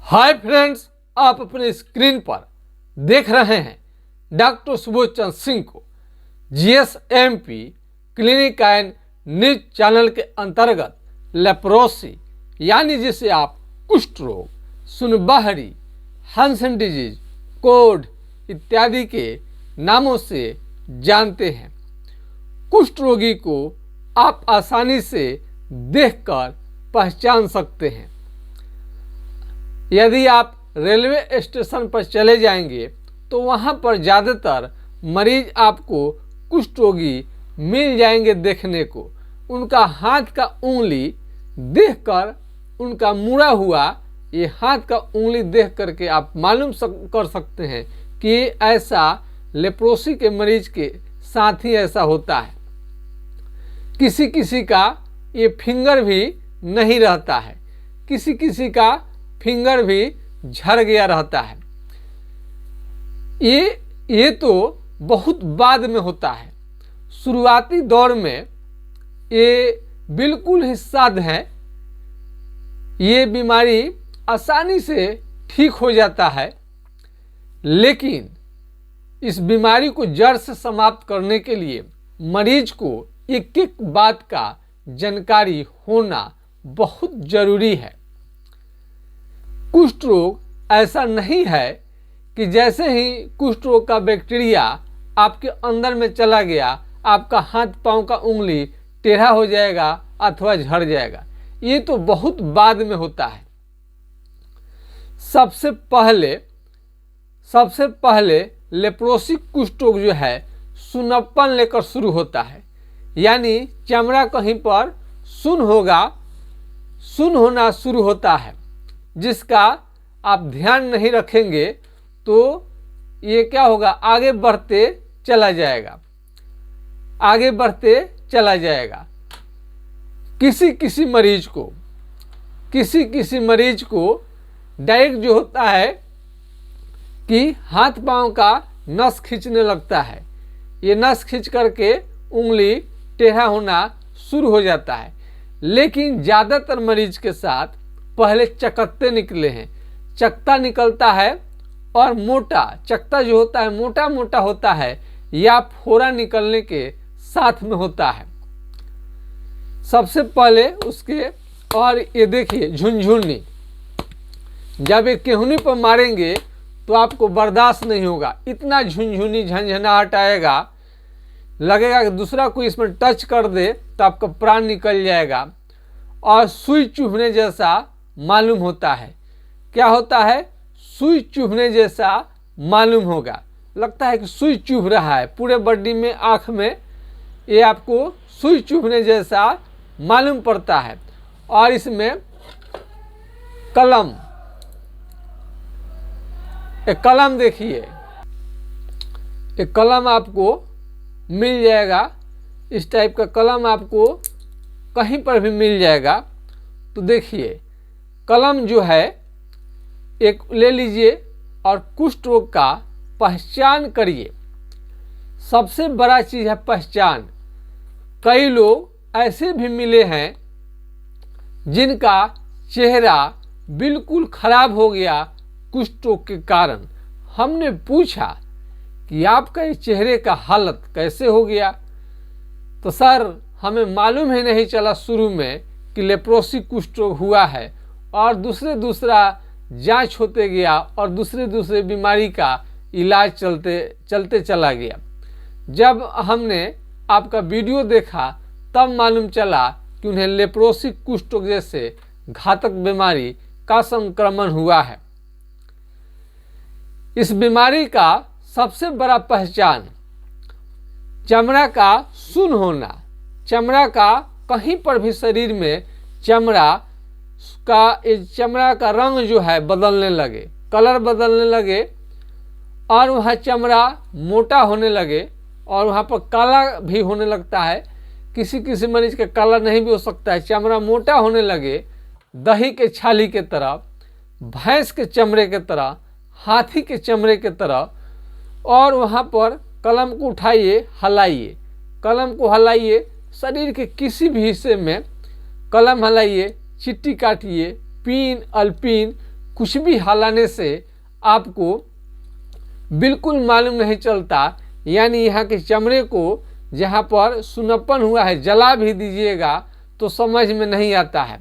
Hi friends, आप अपने screen पर देख रहे हैं डॉक्टर सुबोध चंद्र सिंह को जीएसएमपी क्लिनिक एंड न्यूज चैनल के अंतर्गत लेप्रोसी यानी जिसे आप कुष्ठ रोग, सुनबहरी, हंसन डिजीज, कोढ़ इत्यादि के नामों से जानते हैं। कुष्ठ रोगी को आप आसानी से देखकर पहचान सकते हैं। यदि आप रेलवे स्टेशन पर चले जाएंगे तो वहां पर ज़्यादातर मरीज आपको कुष्ठ रोगी मिल जाएंगे देखने को। उनका हाथ का उंगली देखकर, उनका मुड़ा हुआ ये हाथ का उंगली देख करके आप मालूम कर सकते हैं कि ऐसा लेप्रोसी के मरीज के साथ ही ऐसा होता है। किसी किसी का ये फिंगर भी नहीं रहता है, किसी किसी का फिंगर भी झड़ गया रहता है। ये तो बहुत बाद में होता है। शुरुआती दौर में ये बिल्कुल ही साध है। ये बीमारी आसानी से ठीक हो जाता है, लेकिन इस बीमारी को जड़ से समाप्त करने के लिए मरीज को एक एक बात का जानकारी होना बहुत जरूरी है। कुष्ठ रोग ऐसा नहीं है कि जैसे ही कुष्ठ रोग का बैक्टीरिया आपके अंदर में चला गया आपका हाथ पांव का उंगली टेढ़ा हो जाएगा अथवा झड़ जाएगा। ये तो बहुत बाद में होता है। सबसे पहले लेप्रोसी कुष्ठ रोग जो है सुन्नपन लेकर शुरू होता है, यानी चमड़ा कहीं पर सुन्न होना शुरू होता है, जिसका आप ध्यान नहीं रखेंगे तो ये क्या होगा, आगे बढ़ते चला जाएगा। किसी किसी मरीज को डायरेक्ट जो होता है कि हाथ पांव का नस खींचने लगता है। ये नस खींच करके उंगली टेढ़ा होना शुरू हो जाता है। लेकिन ज़्यादातर मरीज के साथ पहले चकत्ते निकले हैं। चकत्ता निकलता है और मोटा चकत्ता जो होता है मोटा मोटा होता है या फोड़ा निकलने के साथ में होता है सबसे पहले उसके। और ये देखिए झुनझुनी, जब एक केहूनी पर मारेंगे तो आपको बर्दाश्त नहीं होगा। इतना झुनझुनी झंझनाहट आएगा, लगेगा कि दूसरा कोई इसमें टच कर दे तो आपका प्राण निकल जाएगा। और सुई चुभने जैसा मालूम होता है। क्या होता है? सुई चुभने जैसा मालूम होगा। लगता है कि सुई चुभ रहा है पूरे बॉडी में, आँख में, ये आपको सुई चुभने जैसा मालूम पड़ता है। और इसमें एक कलम देखिए, एक कलम आपको मिल जाएगा। इस टाइप का कलम आपको कहीं पर भी मिल जाएगा। तो देखिए कलम जो है एक ले लीजिए और कुष्ठ रोग का पहचान करिए। सबसे बड़ा चीज़ है पहचान। कई लोग ऐसे भी मिले हैं जिनका चेहरा बिल्कुल खराब हो गया कुष्ठ रोग के कारण। हमने पूछा कि आपका ये चेहरे का हालत कैसे हो गया? तो सर हमें मालूम ही नहीं चला शुरू में कि लेप्रोसी कुष्ठ रोग हुआ है, और दूसरा जांच होते गया और दूसरे बीमारी का इलाज चलते चला गया। जब हमने आपका वीडियो देखा तब मालूम चला कि उन्हें लेप्रोसी कुष्ठ रोग जैसे घातक बीमारी का संक्रमण हुआ है। इस बीमारी का सबसे बड़ा पहचान चमड़ा का सुन्न होना। चमड़ा का कहीं पर भी शरीर में चमड़ा का रंग जो है बदलने लगे, कलर बदलने लगे, और वहाँ चमड़ा मोटा होने लगे और वहाँ पर काला भी होने लगता है। किसी किसी मरीज का काला नहीं भी हो सकता है। चमड़ा मोटा होने लगे, दही के छाली के तरह, भैंस के चमड़े के तरह, हाथी के चमड़े के तरह। और वहाँ पर कलम को उठाइए, हलाइए, कलम को हलाइए, शरीर के किसी भी हिस्से में कलम हलाइए, चिट्टी काटिए, पीन, अल्पीन, कुछ भी हिलाने से आपको बिल्कुल मालूम नहीं चलता, यानी यहाँ के चमड़े को जहाँ पर सुन्नपन हुआ है जला भी दीजिएगा तो समझ में नहीं आता है।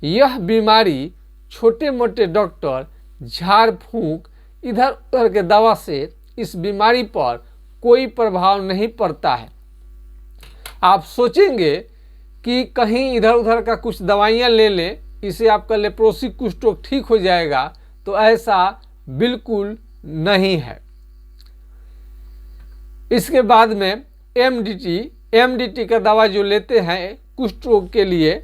यह बीमारी छोटे मोटे डॉक्टर झाड़ फूंक इधर उधर के दवा से इस बीमारी पर कोई प्रभाव नहीं पड़ता है। आप सोचेंगे कि कहीं इधर उधर का कुछ दवाइयाँ ले लें, इससे आपका लेप्रोसी कुष्ठ रोग ठीक हो जाएगा, तो ऐसा बिल्कुल नहीं है। इसके बाद में एमडीटी का दवा जो लेते हैं कुष्ठ रोग के लिए,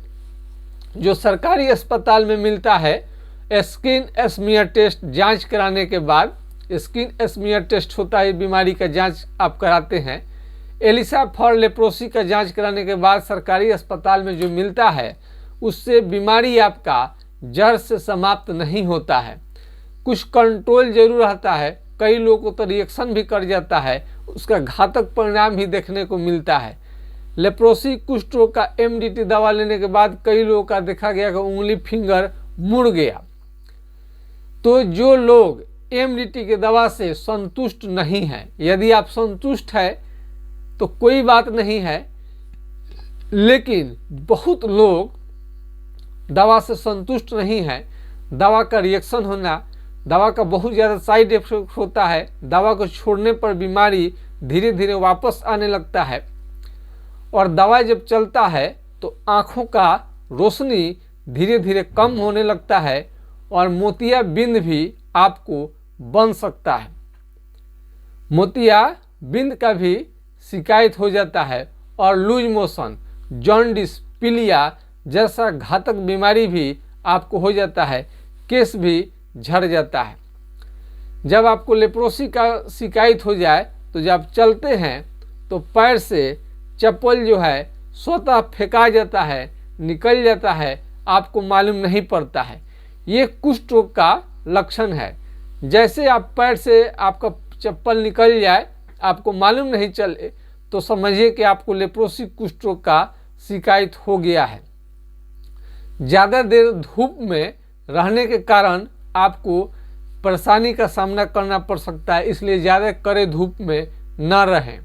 जो सरकारी अस्पताल में मिलता है, स्किन स्मीयर टेस्ट जांच कराने के बाद, स्किन स्मीयर टेस्ट होता है, बीमारी का जांच आप कराते हैं। एलिसा फॉर लेप्रोसी का जांच कराने के बाद सरकारी अस्पताल में जो मिलता है उससे बीमारी आपका जड़ से समाप्त नहीं होता है, कुछ कंट्रोल जरूर रहता है। कई लोगों को तो रिएक्शन भी कर जाता है, उसका घातक परिणाम भी देखने को मिलता है। लेप्रोसी कुष्ठ रोग का एमडीटी दवा लेने के बाद कई लोगों का देखा गया कि उंगली फिंगर मुड़ गया। तो जो लोग एमडीटी के दवा से संतुष्ट नहीं हैं, यदि आप संतुष्ट हैं तो कोई बात नहीं है, लेकिन बहुत लोग दवा से संतुष्ट नहीं हैं। दवा का रिएक्शन होना, दवा का बहुत ज़्यादा साइड इफेक्ट होता है, दवा को छोड़ने पर बीमारी धीरे धीरे वापस आने लगता है, और दवा जब चलता है तो आँखों का रोशनी धीरे धीरे कम होने लगता है और मोतिया बिंद भी आपको बन सकता है। मोतिया बिंद का भी शिकायत हो जाता है, और लूज मोशन, जॉन्डिस, पीलिया जैसा घातक बीमारी भी आपको हो जाता है, केस भी झड़ जाता है। जब आपको लेप्रोसी का शिकायत हो जाए तो जब चलते हैं तो पैर से चप्पल जो है स्वतः फेंका जाता है, निकल जाता है, आपको मालूम नहीं पड़ता है। ये कुष्ठ रोग का लक्षण है। जैसे आप पैर से आपका चप्पल निकल जाए, आपको मालूम नहीं चले, तो समझिए कि आपको लेप्रोसी कुष्ठ रोग का शिकायत हो गया है। ज़्यादा देर धूप में रहने के कारण आपको परेशानी का सामना करना पड़ सकता है, इसलिए ज़्यादा कड़े धूप में न रहें।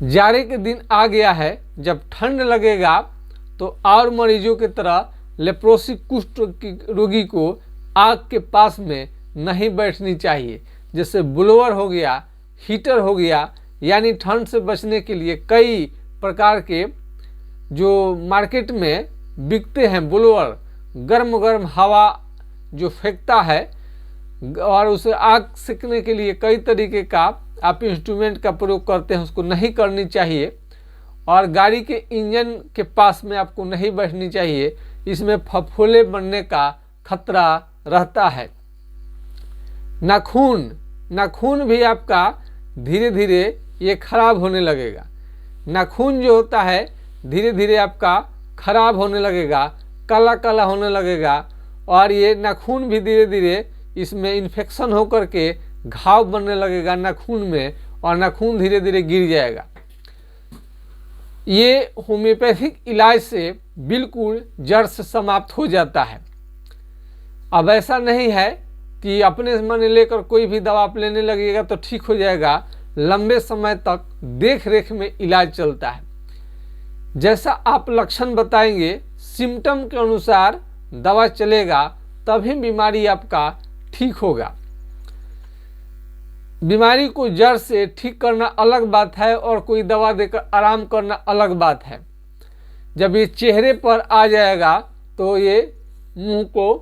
जाड़े के दिन आ गया है, जब ठंड लगेगा तो और मरीजों की तरह लेप्रोसी कुष्ठ रोगी को आग के पास में नहीं बैठनी चाहिए। जैसे ब्लोअर हो गया, हीटर हो गया, यानी ठंड से बचने के लिए कई प्रकार के जो मार्केट में बिकते हैं ब्लोअर, गर्म गर्म हवा जो फेंकता है, और उसे आग सेकने के लिए कई तरीके का आप इंस्ट्रूमेंट का प्रयोग करते हैं, उसको नहीं करनी चाहिए। और गाड़ी के इंजन के पास में आपको नहीं बैठनी चाहिए, इसमें फफोले बनने का खतरा रहता है। नाखून भी आपका धीरे धीरे ये खराब होने लगेगा। नाखून जो होता है धीरे धीरे आपका खराब होने लगेगा, काला काला होने लगेगा, और ये नाखून भी धीरे धीरे इसमें इन्फेक्शन होकर के घाव बनने लगेगा नाखून में, और नाखून धीरे धीरे गिर जाएगा। ये होम्योपैथिक इलाज से बिल्कुल जड़ से समाप्त हो जाता है। अब ऐसा नहीं है कि अपने मन लेकर कोई भी दवा आप लेने लगेगा तो ठीक हो जाएगा। लंबे समय तक देख रेख में इलाज चलता है। जैसा आप लक्षण बताएंगे, सिम्टम के अनुसार दवा चलेगा, तभी बीमारी आपका ठीक होगा। बीमारी को जड़ से ठीक करना अलग बात है और कोई दवा देकर आराम करना अलग बात है। जब ये चेहरे पर आ जाएगा तो ये मुंह को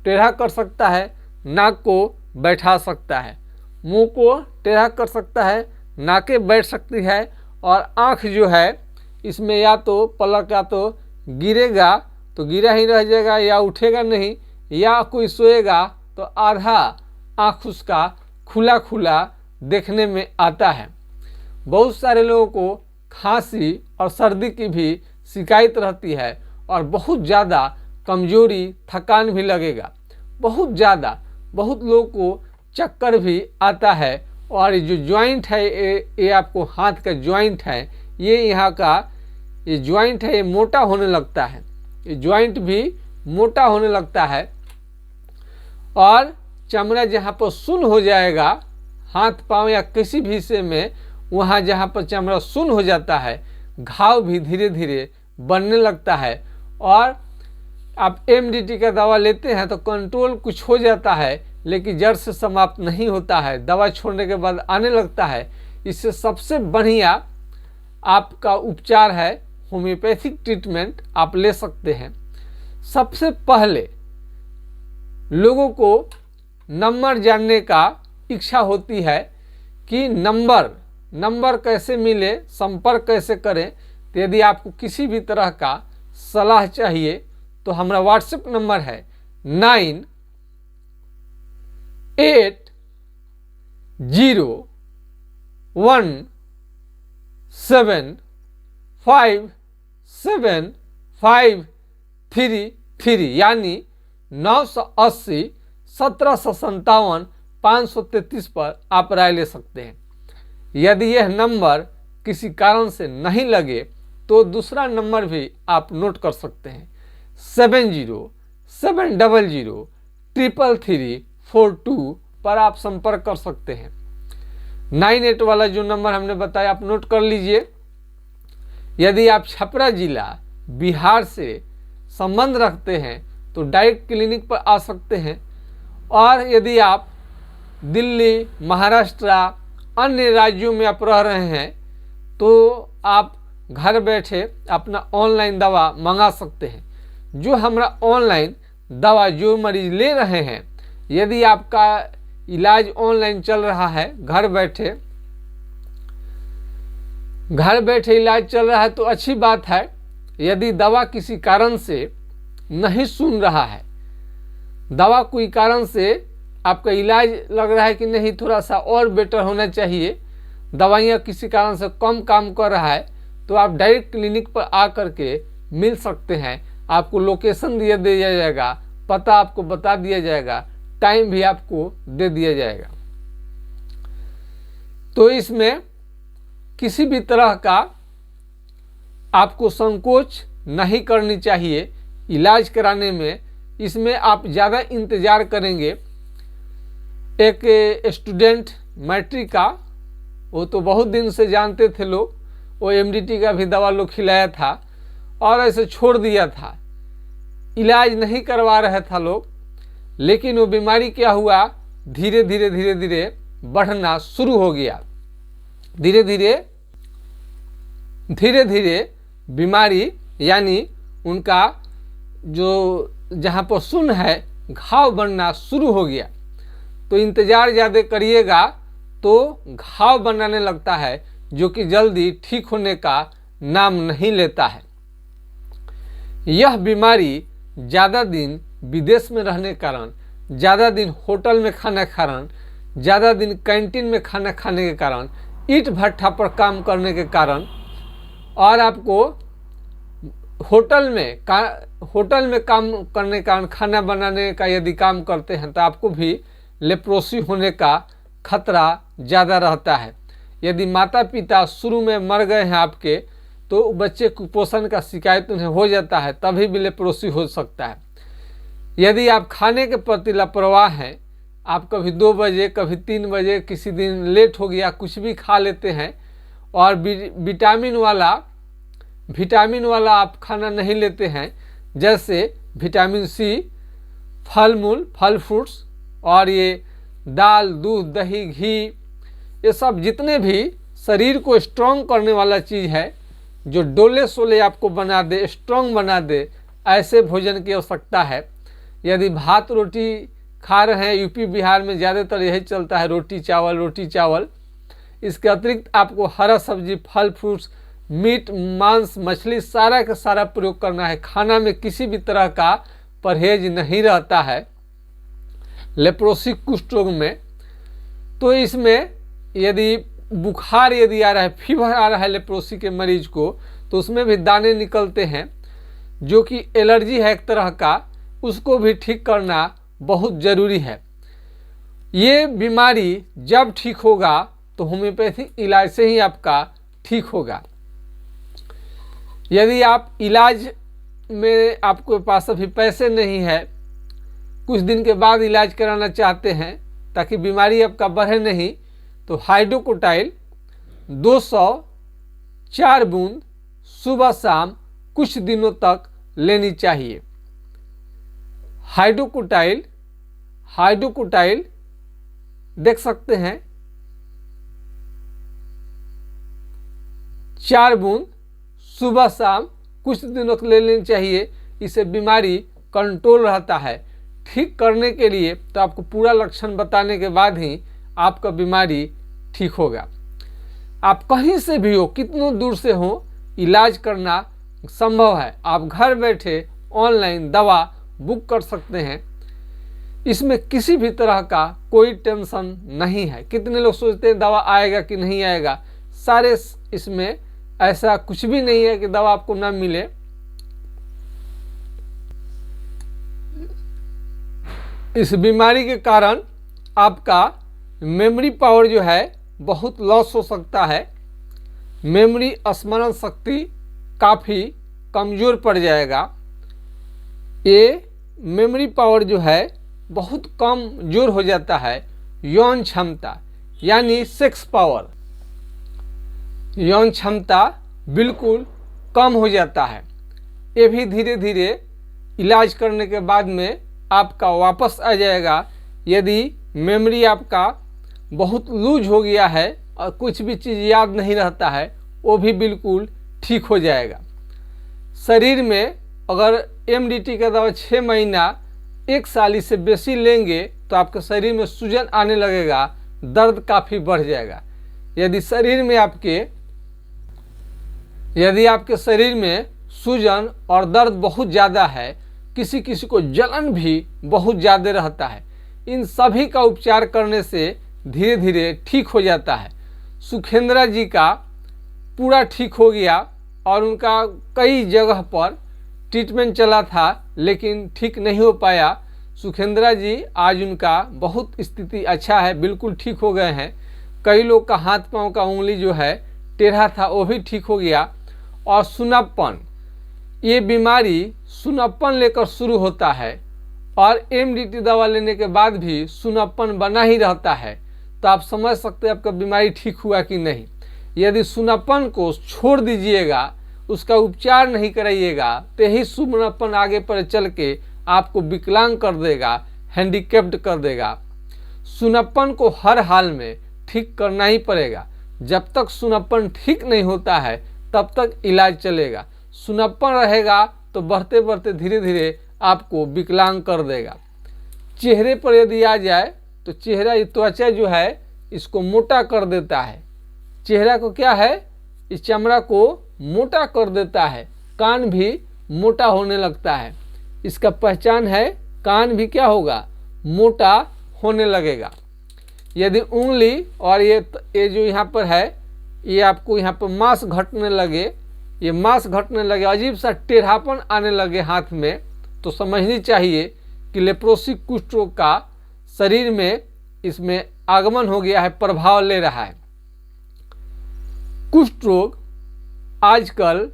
टेढ़ा कर सकता है, नाक को बैठा सकता है, मुंह को टेढ़ा कर सकता है, नाकें बैठ सकती है, और आँख जो है इसमें या तो पलक या तो गिरेगा तो गिरा ही रह जाएगा, या उठेगा नहीं, या कोई सोएगा तो आधा आँख उसका खुला खुला देखने में आता है। बहुत सारे लोगों को खांसी और सर्दी की भी शिकायत रहती है, और बहुत ज़्यादा कमजोरी, थकान भी लगेगा, बहुत ज़्यादा। बहुत लोगों को चक्कर भी आता है, और जो जॉइंट है ये आपको हाथ का जॉइंट है, ये यहाँ का ये जॉइंट है, ये मोटा होने लगता है। ये जॉइंट भी मोटा होने लगता है, और चमड़ा जहाँ पर सुन्न हो जाएगा, हाथ पांव या किसी भी हिस्से में, वहाँ जहाँ पर चमड़ा सुन्न हो जाता है, घाव भी धीरे धीरे बनने लगता है। और आप एमडीटी का दवा लेते हैं तो कंट्रोल कुछ हो जाता है, लेकिन जड़ से समाप्त नहीं होता है, दवा छोड़ने के बाद आने लगता है। इससे सबसे बढ़िया आपका उपचार है होम्योपैथिक ट्रीटमेंट, आप ले सकते हैं। सबसे पहले लोगों को नंबर जानने का इच्छा होती है कि नंबर कैसे मिले, संपर्क कैसे करें। तो यदि आपको किसी भी तरह का सलाह चाहिए तो हमारा व्हाट्सएप नंबर है 9817575333 यानी 980 1757 533 पर आप राय ले सकते हैं। यदि यह नंबर किसी कारण से नहीं लगे तो दूसरा नंबर भी आप नोट कर सकते हैं 7070333342 पर आप संपर्क कर सकते हैं। 98 वाला जो नंबर हमने बताया आप नोट कर लीजिए। यदि आप छपरा जिला बिहार से संबंध रखते हैं तो डायरेक्ट क्लिनिक पर आ सकते हैं। और यदि आप दिल्ली, महाराष्ट्र, अन्य राज्यों में आप रह रहे हैं तो आप घर बैठे अपना ऑनलाइन दवा मंगा सकते हैं। जो हमारा ऑनलाइन दवा जो मरीज ले रहे हैं, यदि आपका इलाज ऑनलाइन चल रहा है, घर बैठे इलाज चल रहा है तो अच्छी बात है। यदि दवा किसी कारण से नहीं सुन रहा है, दवा कोई कारण से आपका इलाज लग रहा है कि नहीं थोड़ा सा और बेटर होना चाहिए, दवाइयाँ किसी कारण से कम काम कर रहा है, तो आप डायरेक्ट क्लिनिक पर आ करके मिल सकते हैं। आपको लोकेशन दिया जाएगा, पता आपको बता दिया जाएगा, टाइम भी आपको दे दिया जाएगा। तो इसमें किसी भी तरह का आपको संकोच नहीं करनी चाहिए इलाज कराने में। इसमें आप ज़्यादा इंतज़ार करेंगे। एक स्टूडेंट मैट्रिक का, वो तो बहुत दिन से जानते थे लोग, वो एमडीटी का भी दवा लोग खिलाया था और ऐसे छोड़ दिया था, इलाज नहीं करवा रहा था लोग। लेकिन वो बीमारी क्या हुआ, धीरे धीरे बढ़ना शुरू हो गया। धीरे धीरे बीमारी यानी उनका जो जहाँ पर सुन्न है घाव बनना शुरू हो गया। तो इंतज़ार ज़्यादा करिएगा तो घाव बनाने लगता है, जो कि जल्दी ठीक होने का नाम नहीं लेता है। यह बीमारी ज़्यादा दिन विदेश में रहने के कारण, ज़्यादा दिन होटल में खाना कारण, ज़्यादा दिन कैंटीन में खाना खाने के कारण, ईंट भट्ठा पर काम करने के कारण, और आपको होटल में काम करने के कारण, खाना बनाने का यदि काम करते हैं तो आपको भी लेप्रोसी होने का खतरा ज़्यादा रहता है। यदि माता पिता शुरू में मर गए हैं आपके, तो बच्चे कुपोषण का शिकायत उन्हें हो जाता है, तभी भी लेप्रोसी हो सकता है। यदि आप खाने के प्रति लापरवाह हैं, आप कभी 2 बजे कभी 3 बजे, किसी दिन लेट हो गया, कुछ भी खा लेते हैं, और विटामिन वाला आप खाना नहीं लेते हैं, जैसे विटामिन सी, फल फ्रूट्स, और ये दाल, दूध, दही, घी, ये सब जितने भी शरीर को स्ट्रॉन्ग करने वाला चीज़ है, जो डोले सोले आपको बना दे, स्ट्रॉन्ग बना दे, ऐसे भोजन की आवश्यकता है। यदि भात रोटी खा रहे हैं, यूपी बिहार में ज़्यादातर यही चलता है, रोटी चावल। इसके अतिरिक्त आपको हरा सब्जी, फल फ्रूट्स, मीट, मांस, मछली सारा का सारा प्रयोग करना है। खाना में किसी भी तरह का परहेज नहीं रहता है लेप्रोसी कुष्ठ रोग में। तो इसमें यदि बुखार यदि आ रहा है, फीवर आ रहा है लेप्रोसी के मरीज को, तो उसमें भी दाने निकलते हैं, जो कि एलर्जी है एक तरह का, उसको भी ठीक करना बहुत ज़रूरी है। ये बीमारी जब ठीक होगा तो होम्योपैथिक इलाज से ही आपका ठीक होगा। यदि आप इलाज में आपके पास अभी पैसे नहीं है कुछ दिन के बाद इलाज कराना चाहते हैं ताकि बीमारी आपका बढ़े नहीं, तो हाइड्रोकोटाइल 204 बूंद सुबह शाम कुछ दिनों तक लेनी चाहिए। हाइड्रोकोटाइल देख सकते हैं 4 बूंद सुबह शाम कुछ दिनों तक ले लेनी चाहिए। इससे बीमारी कंट्रोल रहता है। ठीक करने के लिए तो आपको पूरा लक्षण बताने के बाद ही आपका बीमारी ठीक होगा। आप कहीं से भी हो, कितनों दूर से हो, इलाज करना संभव है। आप घर बैठे ऑनलाइन दवा बुक कर सकते हैं। इसमें किसी भी तरह का कोई टेंशन नहीं है। कितने लोग सोचते हैं दवा आएगा कि नहीं आएगा, सारे इसमें ऐसा कुछ भी नहीं है कि दवा आपको ना मिले। इस बीमारी के कारण आपका मेमोरी पावर जो है बहुत लॉस हो सकता है। मेमोरी स्मरण शक्ति काफ़ी कमज़ोर पड़ जाएगा। ये मेमोरी पावर जो है बहुत कमज़ोर हो जाता है। यौन क्षमता यानी सेक्स पावर, यौन क्षमता बिल्कुल कम हो जाता है। ये भी धीरे धीरे इलाज करने के बाद में आपका वापस आ जाएगा। यदि मेमोरी आपका बहुत लूज हो गया है और कुछ भी चीज़ याद नहीं रहता है, वो भी बिल्कुल ठीक हो जाएगा। शरीर में अगर एमडीटी का दवा 6 महीना 1 साल से बेसी लेंगे तो आपके शरीर में सूजन आने लगेगा, दर्द काफ़ी बढ़ जाएगा। यदि आपके शरीर में सूजन और दर्द बहुत ज़्यादा है, किसी किसी को जलन भी बहुत ज़्यादा रहता है, इन सभी का उपचार करने से धीरे धीरे ठीक हो जाता है। सुखेंद्रा जी का पूरा ठीक हो गया और उनका कई जगह पर ट्रीटमेंट चला था लेकिन ठीक नहीं हो पाया। सुखेंद्रा जी आज उनका बहुत स्थिति अच्छा है, बिल्कुल ठीक हो गए हैं। कई लोग का हाथ पांव का उंगली जो है टेढ़ा था वो भी ठीक हो गया। और सुनप्पन, ये बीमारी सुनप्पन लेकर शुरू होता है और एमडीटी दवा लेने के बाद भी सुनप्पन बना ही रहता है। तो आप समझ सकते हैं आपका बीमारी ठीक हुआ कि नहीं। यदि सुनप्पन को छोड़ दीजिएगा, उसका उपचार नहीं कराइएगा, तो यही सुनप्पन आगे पर चल के आपको विकलांग कर देगा, हैंडीकैप्ड कर देगा। सुनप्पन को हर हाल में ठीक करना ही पड़ेगा। जब तक सुनप्पन ठीक नहीं होता है तब तक इलाज चलेगा। सुनप्पन रहेगा तो बढ़ते बढ़ते धीरे धीरे आपको विकलांग कर देगा। चेहरे पर यदि आ जाए तो चेहरा, ये त्वचा जो है इसको मोटा कर देता है। चेहरा को क्या है, इस चमड़ा को मोटा कर देता है। कान भी मोटा होने लगता है। इसका पहचान है, कान भी क्या होगा, मोटा होने लगेगा। यदि उंगली और ये जो यहाँ पर है, ये आपको यहाँ पर मांस घटने लगे, ये मांस घटने लगे, अजीब सा टेढ़ापन आने लगे हाथ में, तो समझनी चाहिए कि लेप्रोसी कुष्ठ रोग का शरीर में इसमें आगमन हो गया है, प्रभाव ले रहा है। कुष्ठ रोग आजकल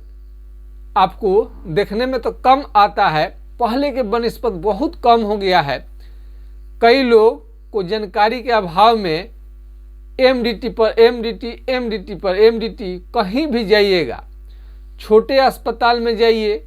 आपको देखने में तो कम आता है, पहले के बनिस्पत बहुत कम हो गया है। कई लोग को जानकारी के अभाव में एमडीटी कहीं भी जाइएगा, छोटे अस्पताल में जाइए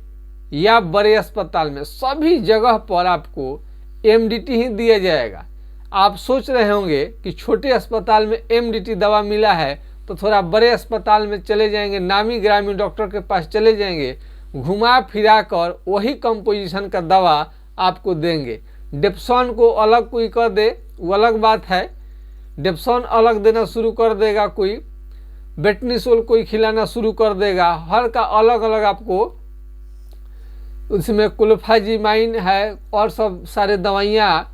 या बड़े अस्पताल में, सभी जगह पर आपको एमडीटी ही दिया जाएगा। आप सोच रहे होंगे कि छोटे अस्पताल में एमडीटी दवा मिला है तो थोड़ा बड़े अस्पताल में चले जाएंगे, नामी ग्रामीण डॉक्टर के पास चले जाएंगे, घुमा फिरा कर वही कंपोजिशन का दवा आपको देंगे। डेप्सॉन को अलग कोई कर दे वो अलग बात है, डेप्सॉन अलग देना शुरू कर देगा, कोई बेटनीसोल कोई खिलाना शुरू कर देगा, हर का अलग अलग आपको, उसमें क्लोफाजीमाइन है और सब सारे दवाइयाँ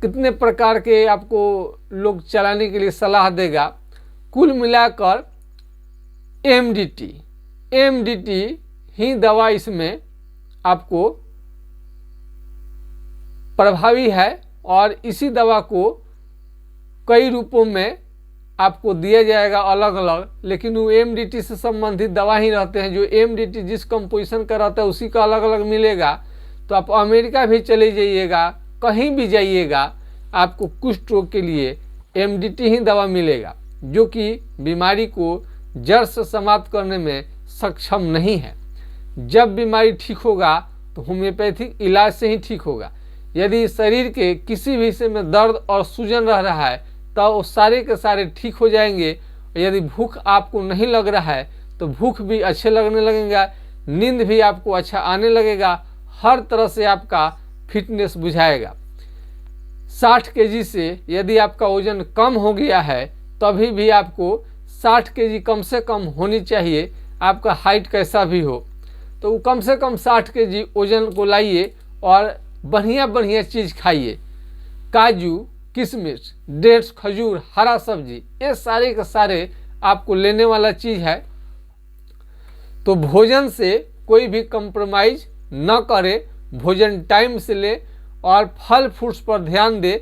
कितने प्रकार के आपको लोग चलाने के लिए सलाह देगा। कुल मिलाकर एमडीटी ही दवा इसमें आपको प्रभावी है और इसी दवा को कई रूपों में आपको दिया जाएगा अलग अलग, लेकिन वो एमडीटी से संबंधित दवा ही रहते हैं। जो एमडीटी जिस कंपोजिशन का रहता है उसी का अलग अलग मिलेगा। तो आप अमेरिका भी चले जाइएगा, कहीं भी जाइएगा, आपको कुष्ठ रोग के लिए एमडीटी ही दवा मिलेगा, जो कि बीमारी को जड़ से समाप्त करने में सक्षम नहीं है। जब बीमारी ठीक होगा तो होम्योपैथिक इलाज से ही ठीक होगा। यदि शरीर के किसी भी हिस्से में दर्द और सूजन रह रहा है तो वो सारे के सारे ठीक हो जाएंगे। यदि भूख आपको नहीं लग रहा है तो भूख भी अच्छे लगने लगेगा, नींद भी आपको अच्छा आने लगेगा, हर तरह से आपका फिटनेस बुझाएगा। 60 केजी से यदि आपका वजन कम हो गया है तभी भी आपको 60 केजी कम से कम होनी चाहिए, आपका हाइट कैसा भी हो तो कम से कम 60 केजी वजन को लाइए और बढ़िया बढ़िया चीज़ खाइए। काजू, किशमिश, डेट्स, खजूर, हरा सब्जी, ये सारे के सारे आपको लेने वाला चीज़ है। तो भोजन से कोई भी कंप्रोमाइज न करे, भोजन टाइम से ले और फल फ्रूट्स पर ध्यान दे।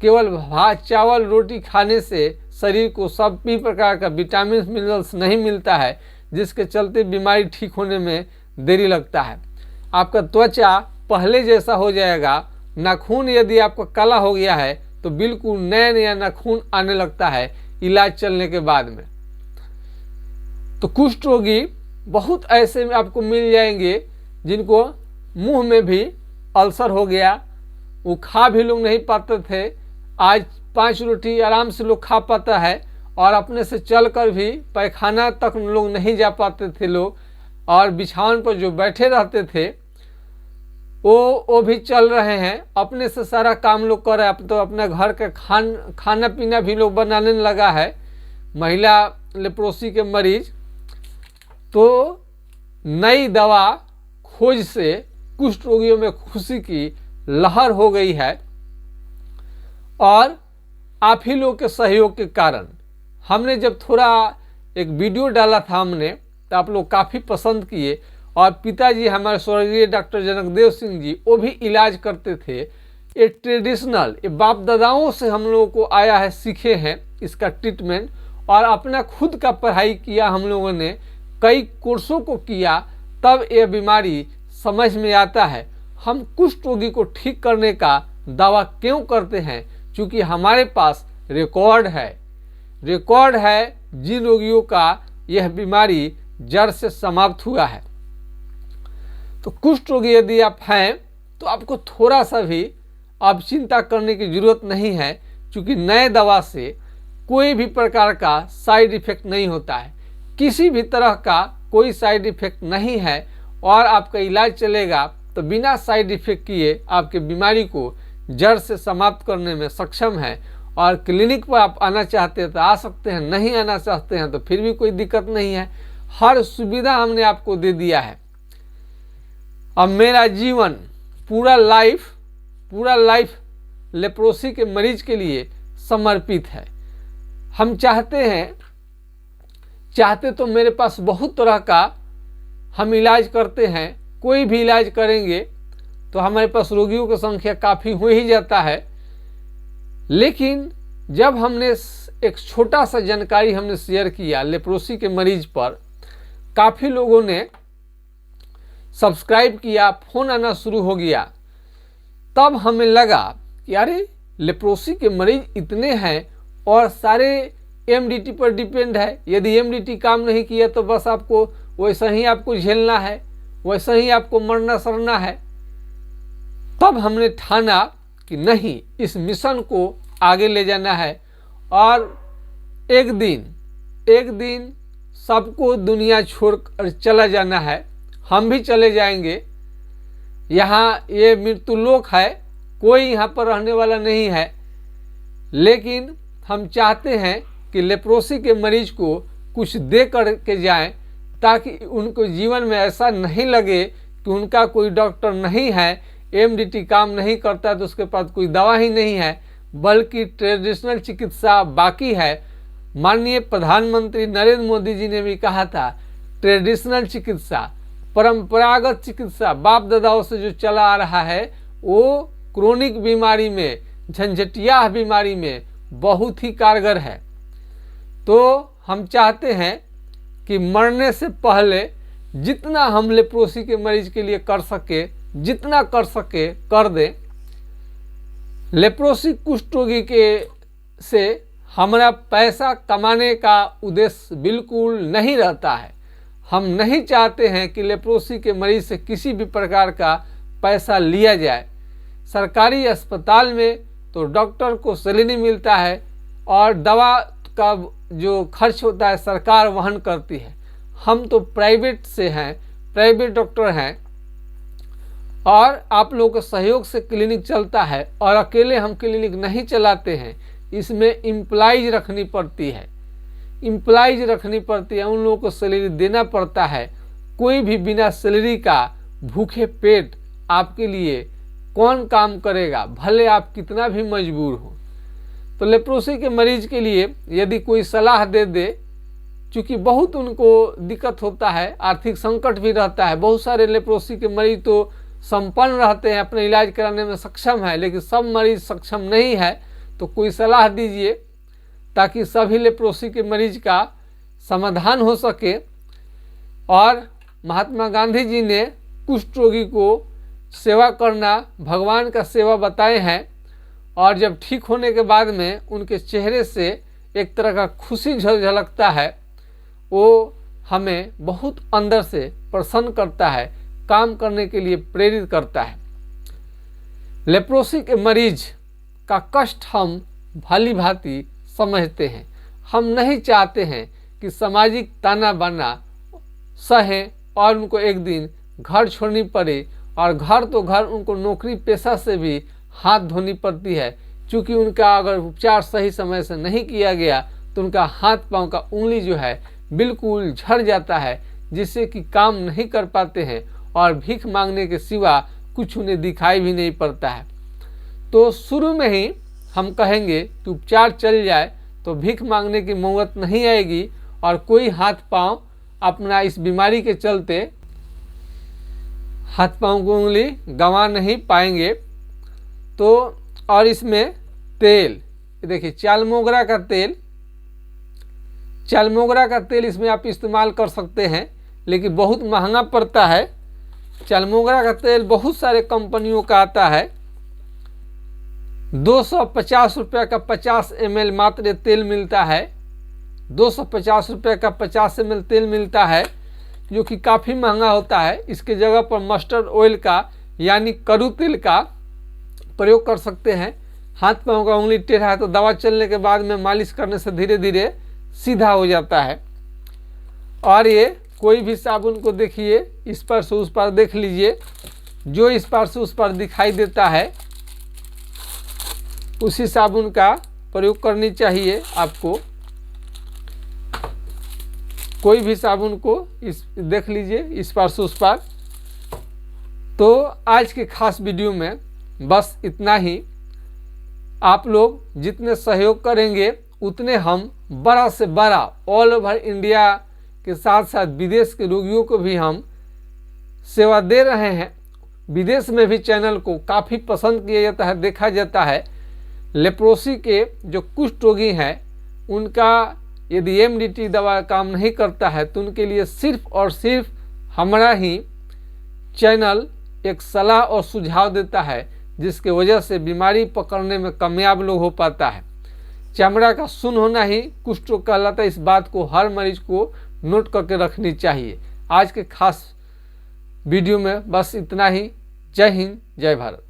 केवल भात चावल रोटी खाने से शरीर को सभी प्रकार का विटामिन मिनरल्स नहीं मिलता है, जिसके चलते बीमारी ठीक होने में देरी लगता है। आपका त्वचा पहले जैसा हो जाएगा। नाखून यदि आपका काला हो गया है तो बिल्कुल नया नया नाखून आने लगता है इलाज चलने के बाद में। तो कुष्ठ रोगी बहुत ऐसे में आपको मिल जाएंगे जिनको मुंह में भी अल्सर हो गया, वो खा भी लोग नहीं पाते थे, आज 5 रोटी आराम से लोग खा पाता है और अपने से चलकर भी पैखाना तक लोग नहीं जा पाते थे लोग, और बिछावन पर जो बैठे रहते थे वो भी चल रहे हैं, अपने से सारा काम लोग कर रहे हैं। अब तो अपना घर का खाना पीना भी लोग बनाने लगा है। महिला लेप्रोसी के मरीज तो नई दवा खोज से कुष्ठ रोगियों में खुशी की लहर हो गई है, और आप ही लोग के सहयोग के कारण हमने जब थोड़ा एक वीडियो डाला था हमने तो आप लोग काफ़ी पसंद किए। और पिताजी हमारे स्वर्गीय डॉक्टर जनकदेव सिंह जी वो भी इलाज करते थे। ये ट्रेडिशनल, ये बाप दादाओं से हम लोगों को आया है, सीखे हैं इसका ट्रीटमेंट, और अपना खुद का पढ़ाई किया हम लोगों ने, कई कोर्सों को किया, तब ये बीमारी समझ में आता है। हम कुष्ठ रोगी को ठीक करने का दावा क्यों करते हैं? क्योंकि हमारे पास रिकॉर्ड है जिन रोगियों का यह बीमारी जड़ से समाप्त हुआ है। तो कुष्ठ रोगी यदि आप हैं तो आपको थोड़ा सा भी अब चिंता करने की जरूरत नहीं है, क्योंकि नए दवा से कोई भी प्रकार का साइड इफेक्ट नहीं होता है, किसी भी तरह का कोई साइड इफेक्ट नहीं है, और आपका इलाज चलेगा तो बिना साइड इफेक्ट किए आपके बीमारी को जड़ से समाप्त करने में सक्षम है। और क्लिनिक पर आप आना चाहते हैं तो आ सकते हैं, नहीं आना चाहते हैं तो फिर भी कोई दिक्कत नहीं है, हर सुविधा हमने आपको दे दिया है। अब मेरा जीवन पूरा लाइफ लेप्रोसी के मरीज के लिए समर्पित है। हम चाहते तो मेरे पास बहुत तरह का हम इलाज करते हैं, कोई भी इलाज करेंगे तो हमारे पास रोगियों की संख्या काफ़ी हो ही जाता है। लेकिन जब हमने एक छोटा सा जानकारी हमने शेयर किया लेप्रोसी के मरीज पर, काफ़ी लोगों ने सब्सक्राइब किया, फ़ोन आना शुरू हो गया, तब हमें लगा कि अरे लेप्रोसी के मरीज इतने हैं और सारे एमडीटी पर डिपेंड है। यदि एमडीटी काम नहीं किया तो बस आपको वैसा ही आपको झेलना है, वैसा ही आपको मरना सरना है। तब हमने ठाना कि नहीं, इस मिशन को आगे ले जाना है, और एक दिन सबको दुनिया छोड़कर चला जाना है। हम भी चले जाएंगे, यहाँ ये मृत्यु लोक है, कोई यहाँ पर रहने वाला नहीं है। लेकिन हम चाहते हैं कि लेप्रोसी के मरीज को कुछ दे करके जाएं, ताकि उनको जीवन में ऐसा नहीं लगे कि उनका कोई डॉक्टर नहीं है, एमडीटी काम नहीं करता है तो उसके पास कोई दवा ही नहीं है, बल्कि ट्रेडिशनल चिकित्सा बाकी है। माननीय प्रधानमंत्री नरेंद्र मोदी जी ने भी कहा था, ट्रेडिशनल चिकित्सा, परंपरागत चिकित्सा बाप दादाओं से जो चला आ रहा है वो क्रोनिक बीमारी में, झंझटिया बीमारी में बहुत ही कारगर है। तो हम चाहते हैं कि मरने से पहले जितना हम लेप्रोसी के मरीज के लिए कर सके जितना कर सके कर दें। लेप्रोसी कुष्ठ रोगी के से हमारा पैसा कमाने का उद्देश्य बिल्कुल नहीं रहता है। हम नहीं चाहते हैं कि लेप्रोसी के मरीज से किसी भी प्रकार का पैसा लिया जाए। सरकारी अस्पताल में तो डॉक्टर को सैलरी मिलता है और दवा का जो खर्च होता है सरकार वहन करती है। हम तो प्राइवेट से हैं, प्राइवेट डॉक्टर हैं और आप लोगों के सहयोग से क्लिनिक चलता है और अकेले हम क्लिनिक नहीं चलाते हैं। इसमें एम्प्लॉइज रखनी पड़ती है, एम्प्लॉइज रखनी पड़ती है, उन लोगों को सैलरी देना पड़ता है। कोई भी बिना सैलरी का भूखे पेट आपके लिए कौन काम करेगा, भले आप कितना भी मजबूर हो। तो लेप्रोसी के मरीज के लिए यदि कोई सलाह दे दे, चूँकि बहुत उनको दिक्कत होता है, आर्थिक संकट भी रहता है। बहुत सारे लेप्रोसी के मरीज तो संपन्न रहते हैं, अपने इलाज कराने में सक्षम है, लेकिन सब मरीज सक्षम नहीं है। तो कोई सलाह दीजिए ताकि सभी लेप्रोसी के मरीज का समाधान हो सके। और महात्मा गांधी जी ने कुष्ठ रोगी को सेवा करना भगवान का सेवा बताए हैं और जब ठीक होने के बाद में उनके चेहरे से एक तरह का खुशी झलकता है, वो हमें बहुत अंदर से प्रसन्न करता है, काम करने के लिए प्रेरित करता है। लेप्रोसी के मरीज का कष्ट हम भली भांति समझते हैं। हम नहीं चाहते हैं कि सामाजिक ताना बाना सहें और उनको एक दिन घर छोड़नी पड़े, और घर तो घर उनको नौकरी पेशा से भी हाथ धोनी पड़ती है। क्योंकि उनका अगर उपचार सही समय से नहीं किया गया तो उनका हाथ पांव का उंगली जो है बिल्कुल झड़ जाता है, जिससे कि काम नहीं कर पाते हैं और भीख मांगने के सिवा कुछ उन्हें दिखाई भी नहीं पड़ता है। तो शुरू में ही हम कहेंगे कि उपचार चल जाए तो भीख मांगने की नौबत नहीं आएगी और कोई हाथ पांव अपना इस बीमारी के चलते हाथ पांव की उंगली गंवा नहीं पाएंगे। तो और इसमें तेल देखिए, चालमोगरा का तेल इसमें आप इस्तेमाल कर सकते हैं, लेकिन बहुत महंगा पड़ता है। चालमोगरा का तेल बहुत सारे कंपनियों का आता है। 250 रुपये का 50 ml मात्र तेल मिलता है। 250 रुपये का 50 ml तेल मिलता है, जो कि काफ़ी महंगा होता है। इसके जगह पर मस्टर्ड ऑयल का यानी कड़ू तेल का प्रयोग कर सकते हैं। हाथ पांव का उंगली टेढ़ा है तो दवा चलने के बाद में मालिश करने से धीरे धीरे सीधा हो जाता है। और ये कोई भी साबुन को देखिए, इस पर से उस पर देख लीजिए, जो इस पर से उस पर दिखाई देता है उसी साबुन का प्रयोग करनी चाहिए आपको। कोई भी साबुन को इस देख लीजिए, इस पर से उस पर। तो आज के खास वीडियो में बस इतना ही। आप लोग जितने सहयोग करेंगे उतने हम बड़ा से बड़ा ऑल ओवर इंडिया के साथ साथ विदेश के रोगियों को भी हम सेवा दे रहे हैं। विदेश में भी चैनल को काफ़ी पसंद किया जाता है, देखा जाता है। लेप्रोसी के जो कुष्ठ रोगी हैं उनका यदि एमडीटी दवा काम नहीं करता है तो उनके लिए सिर्फ और सिर्फ हमारा ही चैनल एक सलाह और सुझाव देता है, जिसके वजह से बीमारी पकड़ने में कामयाब लोग हो पाता है। चमड़ा का सुन्न होना ही कुष्ठ रोग कहलाता है। इस बात को हर मरीज को नोट करके रखनी चाहिए। आज के खास वीडियो में बस इतना ही। जय हिंद, जय भारत।